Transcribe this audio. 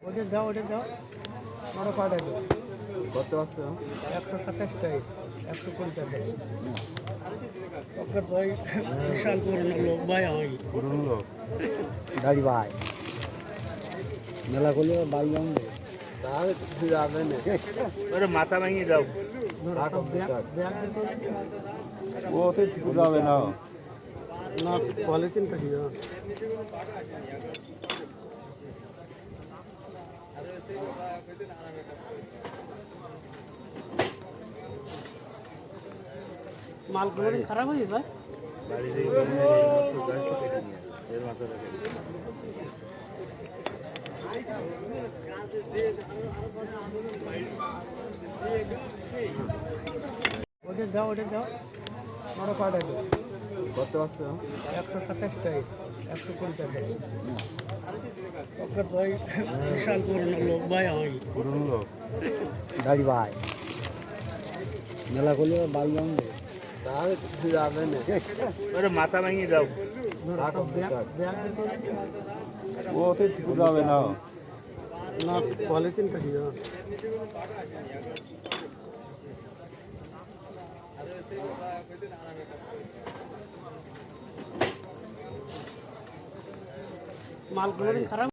ওটা দাও আরো কয়টা দাও। কত আছে? 127 টাকা, 120 টাকা। ওকে ভাই বিশাল পুরনো লোক ভাই আমি। পুরনো লোক দাড়ি ভাই মেলা করলে বাড়ি যাবো তাহলে কিছু যাবে না। ওরে মাথা ভাঙিয়ে দাও। ও তো ঠিক যাবে না। না পলিথিন কাটি দাও। মাল কোনোদিন খারাপ হয়েছে ভাই? বাড়ি থেকে গাছটা কেটে নিয়ে এর মাথা রেখে ওটা দাও আরো কয়টা দাও। কত আছে? 127 টাকা, 120 টাকা। ওকে ভাই বিশাল পুরনো লোক ভাই আমি। পুরনো লোক দাড়ি ভাই মেলা করলে বাড়ি যাবো তাহলে কিছু যাবে না। ওরে মাথা ভাঙিয়ে দাও। ও তো ঠিক যাবে না। না পলিথিন কাটি দাও। মাল কোনোদিন খারাপ